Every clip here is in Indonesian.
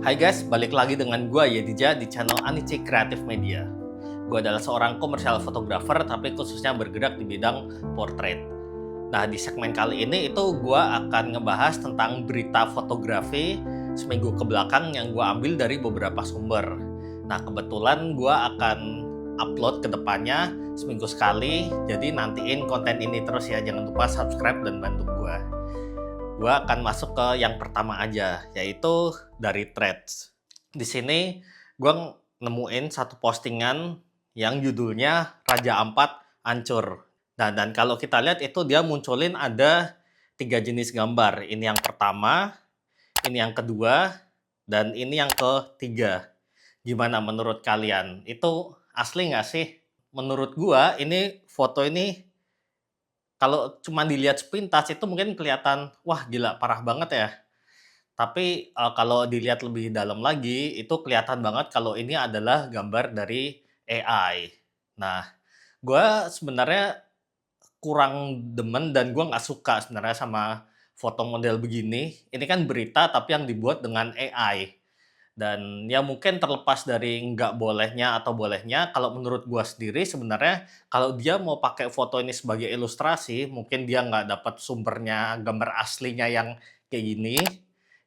Hai guys, balik lagi dengan gue Yedija di channel Anici Creative Media. Gue adalah seorang komersial fotografer tapi khususnya bergerak di bidang portrait. Nah, di segmen kali ini itu gue akan ngebahas tentang berita fotografi seminggu ke belakang yang gue ambil dari beberapa sumber. Nah, kebetulan gue akan upload ke depannya seminggu sekali, jadi nantiin konten ini terus ya, jangan lupa subscribe dan bantu gue. Gue akan masuk ke yang pertama aja, yaitu dari Threads. Di sini gue nemuin satu postingan yang judulnya Raja Ampat Hancur. Nah, dan kalau kita lihat itu dia munculin ada 3 jenis gambar. Ini yang pertama, ini yang kedua, dan ini yang ketiga. Gimana menurut kalian? Itu asli nggak sih? Menurut gue ini foto ini kalau cuma dilihat sepintas itu mungkin kelihatan, wah gila parah banget ya. Tapi kalau dilihat lebih dalam lagi, itu kelihatan banget kalau ini adalah gambar dari AI. Nah, gue sebenarnya kurang demen dan gue nggak suka sebenarnya sama foto model begini. Ini kan berita tapi yang dibuat dengan AI. Dan ya mungkin terlepas dari nggak bolehnya atau bolehnya, kalau menurut gua sendiri sebenarnya kalau dia mau pakai foto ini sebagai ilustrasi, mungkin dia nggak dapat sumbernya, gambar aslinya yang kayak gini,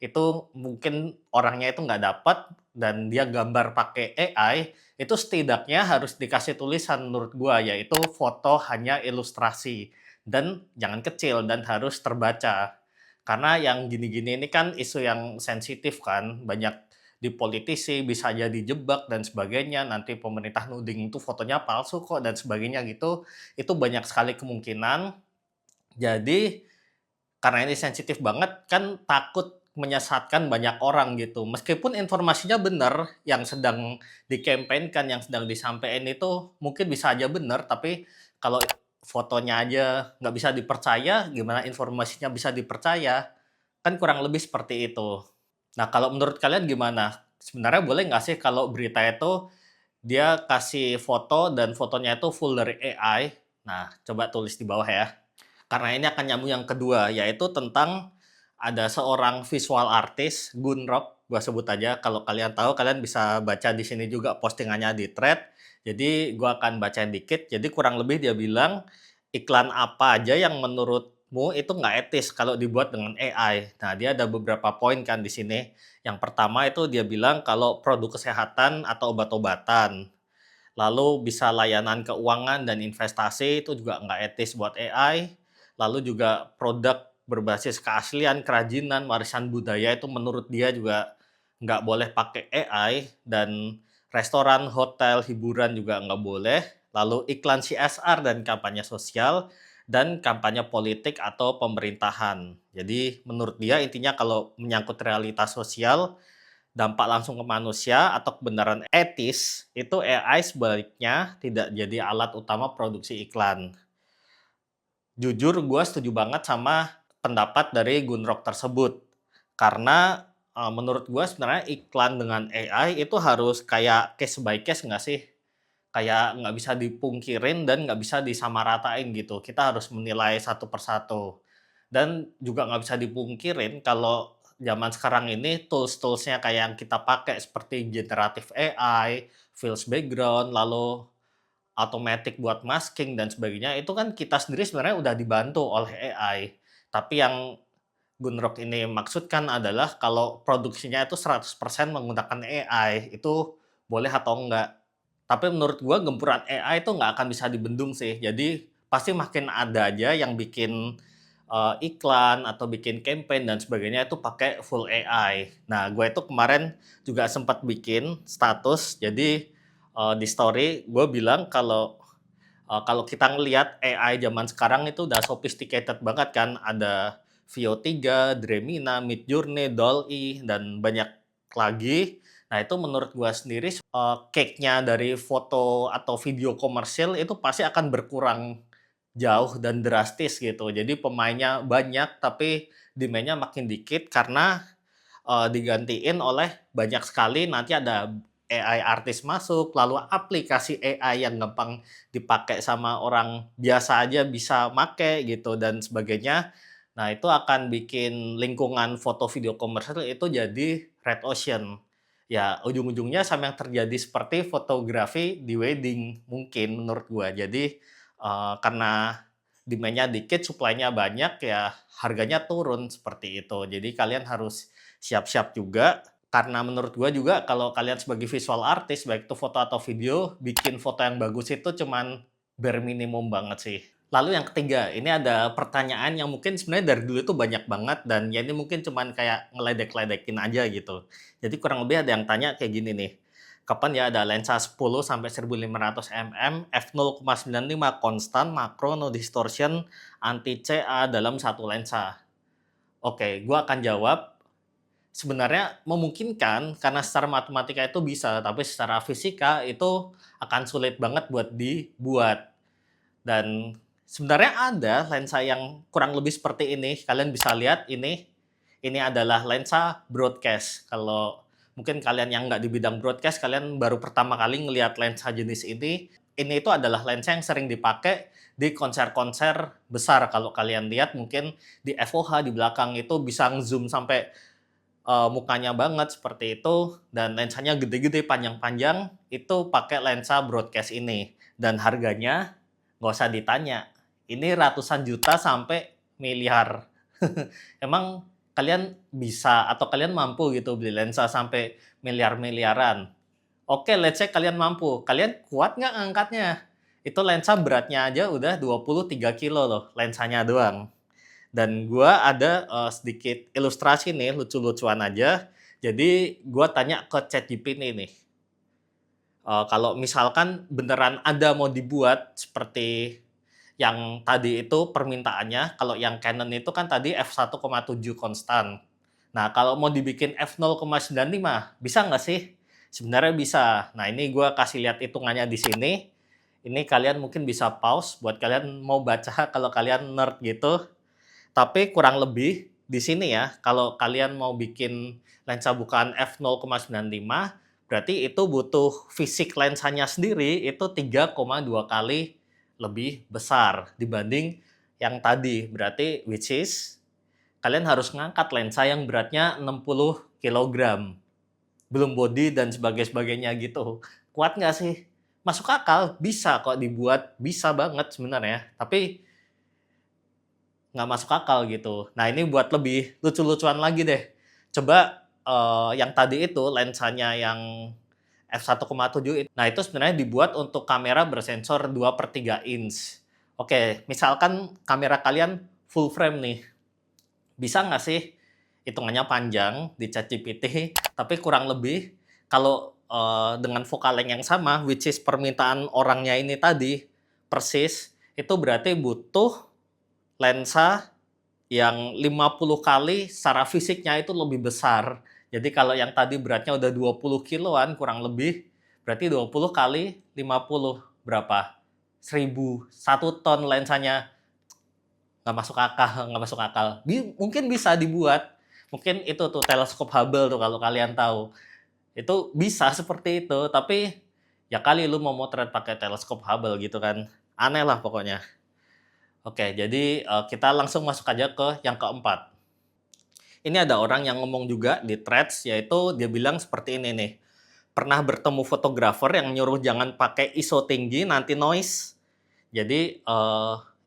itu mungkin orangnya itu nggak dapat dan dia gambar pakai AI, itu setidaknya harus dikasih tulisan menurut gua, yaitu foto hanya ilustrasi dan jangan kecil dan harus terbaca. Karena yang gini-gini ini kan isu yang sensitif kan, banyak di politisi bisa aja dijebak dan sebagainya, nanti pemerintah nuding itu fotonya palsu kok dan sebagainya gitu, itu banyak sekali kemungkinan. Jadi karena ini sensitif banget kan takut menyesatkan banyak orang gitu. Meskipun informasinya benar, yang sedang dikampanyekan, yang sedang disampaikan itu mungkin bisa aja benar, tapi kalau fotonya aja nggak bisa dipercaya, gimana informasinya bisa dipercaya? Kan kurang lebih seperti itu. Nah, kalau menurut kalian gimana? Sebenarnya boleh nggak sih kalau berita itu dia kasih foto dan fotonya itu full dari AI? Nah, coba tulis di bawah ya. Karena ini akan nyambung yang kedua, yaitu tentang ada seorang visual artist, Gunrok, gua sebut aja. Kalau kalian tahu, kalian bisa baca di sini juga postingannya di thread. Jadi gua akan bacain dikit. Jadi kurang lebih dia bilang iklan apa aja yang menurutmu itu nggak etis kalau dibuat dengan AI. Nah, dia ada beberapa poin kan di sini. Yang pertama itu dia bilang kalau produk kesehatan atau obat-obatan, lalu bisa layanan keuangan dan investasi itu juga nggak etis buat AI. Lalu juga produk berbasis keaslian, kerajinan, warisan budaya itu menurut dia juga nggak boleh pakai AI. Dan restoran, hotel, hiburan juga nggak boleh. Lalu iklan CSR dan kampanye sosial dan kampanye politik atau pemerintahan. Jadi menurut dia intinya kalau menyangkut realitas sosial, dampak langsung ke manusia atau kebenaran etis, itu AI sebaliknya tidak jadi alat utama produksi iklan. Jujur gue setuju banget sama pendapat dari Gunrok tersebut. Karena menurut gue sebenarnya iklan dengan AI itu harus kayak case by case nggak sih? Kayak nggak bisa dipungkirin dan nggak bisa disamaratain gitu. Kita harus menilai satu persatu. Dan juga nggak bisa dipungkirin kalau zaman sekarang ini tools-toolsnya kayak yang kita pakai seperti generative AI, fills background, lalu automatic buat masking dan sebagainya, itu kan kita sendiri sebenarnya udah dibantu oleh AI. Tapi yang Gunrok ini maksudkan adalah kalau produksinya itu 100% menggunakan AI, itu boleh atau enggak. Tapi menurut gua gempuran AI itu nggak akan bisa dibendung sih. Jadi pasti makin ada aja yang bikin iklan atau bikin campaign dan sebagainya itu pakai full AI. Nah, gue itu kemarin juga sempat bikin status. Jadi di story gue bilang kalau kita ngelihat AI zaman sekarang itu udah sophisticated banget kan. Ada Veo 3, Dremina, Midjourney, DALL-E, dan banyak lagi. Nah, itu menurut gua sendiri cake-nya dari foto atau video komersil itu pasti akan berkurang jauh dan drastis gitu. Jadi pemainnya banyak tapi demand-nya makin dikit karena digantiin oleh banyak sekali nanti ada AI artis masuk, lalu aplikasi AI yang gampang dipakai sama orang biasa aja bisa make gitu dan sebagainya. Nah, itu akan bikin lingkungan foto video komersial itu jadi red ocean. ya ujung-ujungnya sama yang terjadi seperti fotografi di wedding mungkin menurut gua. Jadi, karena demand-nya dikit, supply-nya banyak, ya harganya turun seperti itu. Jadi kalian harus siap-siap juga, karena menurut gua juga kalau kalian sebagai visual artist, baik itu foto atau video, bikin foto yang bagus itu cuman bare minimum banget sih. Lalu yang ketiga, ini ada pertanyaan yang mungkin sebenarnya dari dulu itu banyak banget dan ya ini mungkin cuman kayak ngeledek-ledekin aja gitu. Jadi kurang lebih ada yang tanya kayak gini nih, kapan ya ada lensa 10 sampai 1500 mm f0,95 konstan makro no distortion anti CA dalam satu lensa. Oke, gua akan jawab sebenarnya memungkinkan karena secara matematika itu bisa, tapi secara fisika itu akan sulit banget buat dibuat. Dan sebenarnya ada lensa yang kurang lebih seperti ini. Kalian bisa lihat ini adalah lensa broadcast. Kalau mungkin kalian yang nggak di bidang broadcast, kalian baru pertama kali ngelihat lensa jenis ini. Ini itu adalah lensa yang sering dipakai di konser-konser besar. Kalau kalian lihat mungkin di FOH di belakang itu bisa zoom sampai mukanya banget seperti itu, dan lensanya gede-gede panjang-panjang, itu pakai lensa broadcast ini. Dan harganya nggak usah ditanya, ini ratusan juta sampai miliar. Emang kalian bisa atau kalian mampu gitu beli lensa sampai miliar-miliaran? Oke, let's say kalian mampu. Kalian kuat nggak ngangkatnya? Itu lensa beratnya aja udah 23 kilo loh, lensanya doang. Dan gua ada sedikit ilustrasi nih, lucu-lucuan aja. Jadi gua tanya ke ChatGPT nih, kalau misalkan beneran ada mau dibuat seperti yang tadi itu permintaannya, kalau yang Canon itu kan tadi f1,7 konstan. Nah, kalau mau dibikin f0,95, bisa nggak sih? Sebenarnya bisa. Nah, ini gue kasih lihat hitungannya di sini. Ini kalian mungkin bisa pause buat kalian mau baca kalau kalian nerd gitu. Tapi kurang lebih di sini ya, kalau kalian mau bikin lensa bukaan f0,95, berarti itu butuh fisik lensanya sendiri itu 3,2 kali lebih besar dibanding yang tadi. Berarti which is kalian harus ngangkat lensa yang beratnya 60 kilogram. Belum body dan sebagainya gitu. Kuat nggak sih? Masuk akal, bisa kok dibuat, bisa banget sebenarnya. Tapi nggak masuk akal gitu. Nah, ini buat lebih lucu-lucuan lagi deh. Coba yang tadi itu lensanya yang f1,7 itu. Nah, itu sebenarnya dibuat untuk kamera bersensor 2/3 inch. Oke, misalkan kamera kalian full frame nih. Bisa nggak sih hitungannya panjang di ChatGPT, tapi kurang lebih kalau dengan focal length yang sama, which is permintaan orangnya ini tadi, persis, itu berarti butuh lensa yang 50 kali secara fisiknya itu lebih besar. Jadi kalau yang tadi beratnya udah 20 kiloan kurang lebih, berarti 20 kali 50 berapa? 1000, 1 ton lensanya. Nggak masuk akal, nggak masuk akal. Mungkin bisa dibuat. Mungkin itu tuh teleskop Hubble tuh kalau kalian tahu. Itu bisa seperti itu, tapi ya kali lu mau motret pakai teleskop Hubble gitu kan. Aneh lah pokoknya. Oke, jadi kita langsung masuk aja ke yang keempat. Ini ada orang yang ngomong juga di threads, yaitu dia bilang seperti ini nih. Pernah bertemu fotografer yang nyuruh jangan pakai ISO tinggi, nanti noise. Jadi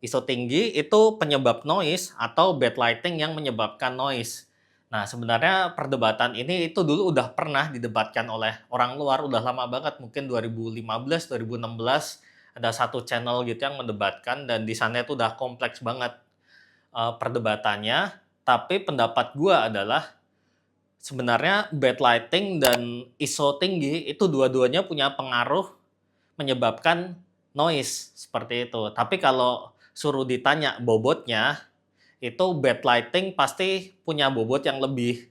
ISO tinggi itu penyebab noise atau backlighting yang menyebabkan noise. Nah, sebenarnya perdebatan ini itu dulu udah pernah didebatkan oleh orang luar, udah lama banget, mungkin 2015, 2016 ada satu channel gitu yang mendebatkan dan di sana itu udah kompleks banget perdebatannya. Tapi pendapat gua adalah sebenarnya backlighting dan ISO tinggi itu dua-duanya punya pengaruh menyebabkan noise seperti itu. Tapi kalau suruh ditanya bobotnya, itu backlighting pasti punya bobot yang lebih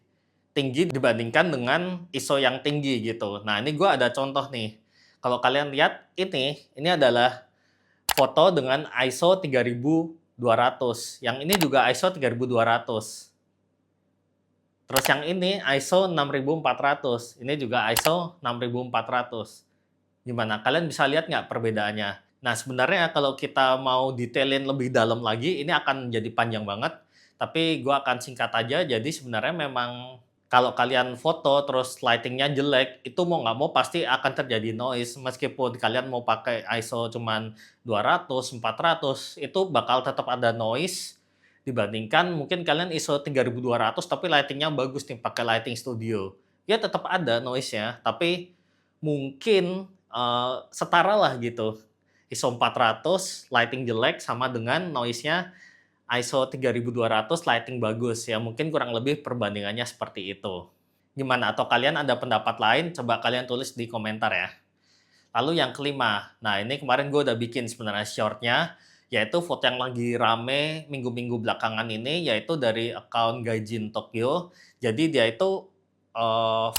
tinggi dibandingkan dengan ISO yang tinggi gitu. Nah, ini gue ada contoh nih. Kalau kalian lihat ini adalah foto dengan ISO 3200. Yang ini juga ISO 3200. Terus yang ini ISO 6400. Ini juga ISO 6400. Gimana? Kalian bisa lihat nggak perbedaannya? Nah, sebenarnya kalau kita mau detailin lebih dalam lagi, ini akan jadi panjang banget. Tapi gue akan singkat aja. Jadi sebenarnya memang Kalau kalian foto terus lighting-nya jelek, itu mau nggak mau pasti akan terjadi noise meskipun kalian mau pakai ISO cuman 200, 400, itu bakal tetap ada noise dibandingkan mungkin kalian ISO 3200 tapi lighting-nya bagus nih pakai lighting studio. Ya tetap ada noise-nya, tapi mungkin, setara lah gitu. ISO 400, lighting jelek sama dengan noise-nya ISO 3200 lighting bagus, ya mungkin kurang lebih perbandingannya seperti itu. Gimana? Atau kalian ada pendapat lain? Coba kalian tulis di komentar ya. Lalu yang kelima, nah ini kemarin gue udah bikin sebenarnya shortnya, yaitu foto yang lagi rame minggu-minggu belakangan ini, yaitu dari account Gaijin Tokyo. Jadi dia itu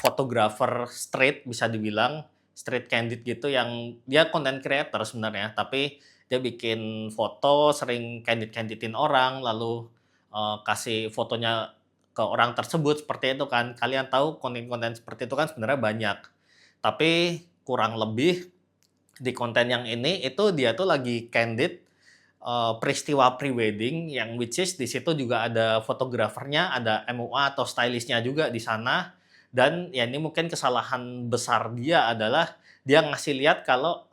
fotografer street bisa dibilang, street candid gitu yang dia content creator sebenarnya, tapi dia bikin foto sering candid-candidin orang, lalu kasih fotonya ke orang tersebut seperti itu kan. Kalian tahu konten-konten seperti itu kan sebenarnya banyak. Tapi kurang lebih di konten yang ini itu dia tuh lagi candid peristiwa pre-wedding yang which is di situ juga ada fotografernya, ada MUA atau stylistnya juga di sana. Dan ya ini mungkin kesalahan besar dia adalah dia ngasih lihat kalau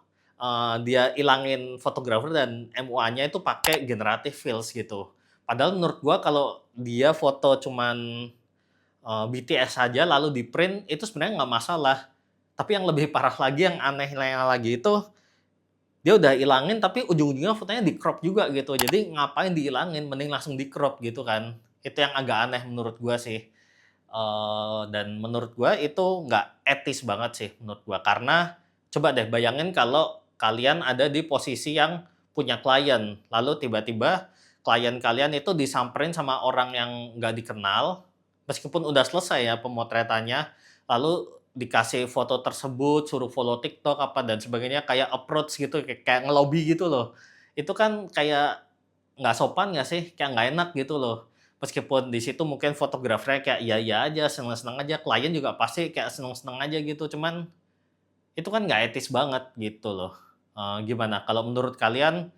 dia ilangin fotografer dan MUA-nya itu pakai generative fills gitu. Padahal menurut gua kalau dia foto cuman BTS saja lalu di-print itu sebenarnya nggak masalah. Tapi yang lebih parah lagi, yang anehnya lagi itu dia udah ilangin tapi ujung-ujungnya fotonya di-crop juga gitu. Jadi ngapain diilangin, mending langsung di-crop gitu kan. Itu yang agak aneh menurut gua sih. Dan menurut gua itu nggak etis banget sih menurut gua. Karena coba deh bayangin kalau kalian ada di posisi yang punya klien, lalu tiba-tiba klien kalian itu disamperin sama orang yang nggak dikenal, meskipun udah selesai ya pemotretannya, lalu dikasih foto tersebut, suruh follow TikTok apa dan sebagainya, kayak approach gitu, kayak ngelobi gitu loh. Itu kan kayak nggak sopan nggak sih? Kayak nggak enak gitu loh. Meskipun di situ mungkin fotografernya kayak iya-iya aja, seneng-seneng aja, klien juga pasti kayak seneng-seneng aja gitu, cuman itu kan nggak etis banget gitu loh. Gimana kalau menurut kalian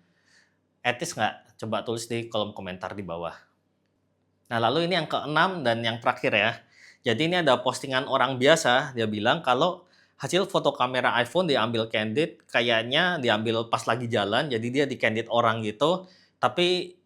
etis nggak? Coba tulis di kolom komentar di bawah. Nah, lalu ini yang keenam dan yang terakhir ya. Jadi ini ada postingan orang biasa, dia bilang kalau hasil foto kamera iPhone diambil candid, kayaknya diambil pas lagi jalan, jadi dia di-candid orang gitu. Tapi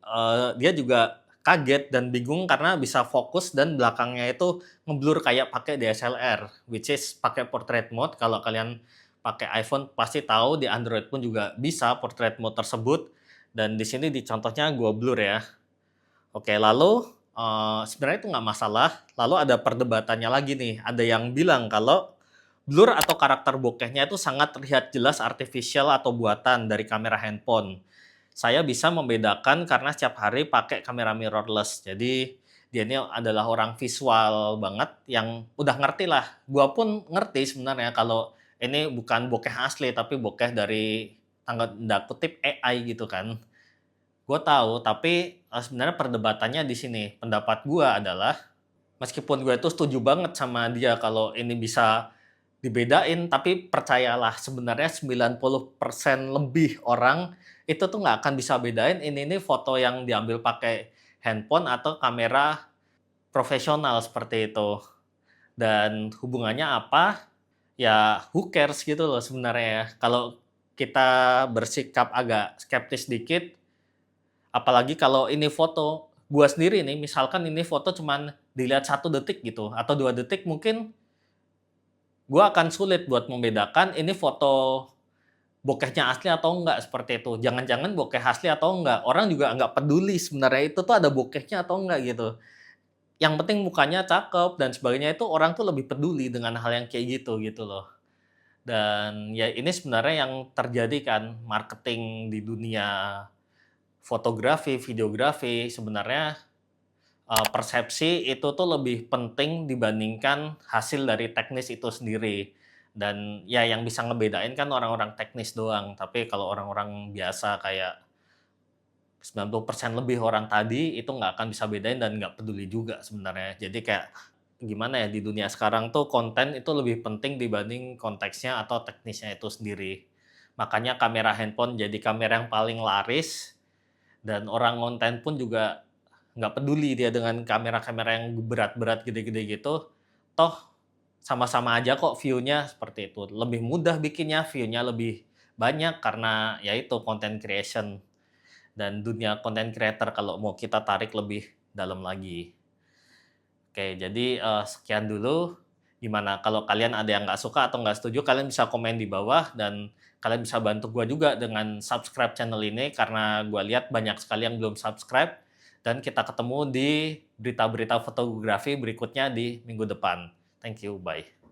dia juga kaget dan bingung karena bisa fokus dan belakangnya itu ngeblur kayak pakai DSLR, which is pakai portrait mode. Kalau kalian pakai iPhone pasti tahu di Android pun juga bisa portrait mode tersebut. Dan di sini di contohnya gua blur ya. Oke, lalu sebenarnya itu nggak masalah. Lalu ada perdebatannya lagi nih. Ada yang bilang kalau blur atau karakter bokehnya itu sangat terlihat jelas artificial atau buatan dari kamera handphone. Saya bisa membedakan karena setiap hari pakai kamera mirrorless. Jadi dia ini adalah orang visual banget yang udah ngerti lah. Gua pun ngerti sebenarnya kalau ini bukan bokeh asli tapi bokeh dari tanda kutip AI gitu kan. Gue tahu, tapi sebenarnya perdebatannya di sini. Pendapat gue adalah, meskipun gue itu setuju banget sama dia kalau ini bisa dibedain, tapi percayalah sebenarnya 90% lebih orang itu tuh nggak akan bisa bedain ini foto yang diambil pakai handphone atau kamera profesional seperti itu. Dan hubungannya apa? Ya who cares gitu loh sebenarnya ya. Kalau kita bersikap agak skeptis dikit, apalagi kalau ini foto, gua sendiri nih, misalkan ini foto cuman dilihat 1 detik gitu, atau 2 detik mungkin gua akan sulit buat membedakan ini foto bokehnya asli atau enggak, seperti itu. Jangan-jangan bokeh asli atau enggak, orang juga nggak peduli sebenarnya itu tuh ada bokehnya atau enggak gitu. Yang penting mukanya cakep dan sebagainya itu orang tuh lebih peduli dengan hal yang kayak gitu, gitu loh. Dan ya ini sebenarnya yang terjadi kan, marketing di dunia fotografi, videografi sebenarnya persepsi itu tuh lebih penting dibandingkan hasil dari teknis itu sendiri. Dan ya yang bisa ngebedain kan orang-orang teknis doang. Tapi kalau orang-orang biasa kayak 90% lebih orang tadi itu nggak akan bisa bedain dan nggak peduli juga sebenarnya. Jadi kayak gimana ya di dunia sekarang tuh konten itu lebih penting dibanding konteksnya atau teknisnya itu sendiri. Makanya kamera handphone jadi kamera yang paling laris dan orang konten pun juga nggak peduli dia dengan kamera-kamera yang berat-berat gede-gede gitu. Toh sama-sama aja kok view-nya seperti itu. Lebih mudah bikinnya, view-nya lebih banyak karena ya itu content creation dan dunia content creator kalau mau kita tarik lebih dalam lagi. Oke, jadi sekian dulu. Gimana kalau kalian ada yang nggak suka atau nggak setuju, kalian bisa komen di bawah dan kalian bisa bantu gue juga dengan subscribe channel ini karena gue lihat banyak sekali yang belum subscribe dan kita ketemu di berita-berita fotografi berikutnya di minggu depan. Thank you, bye.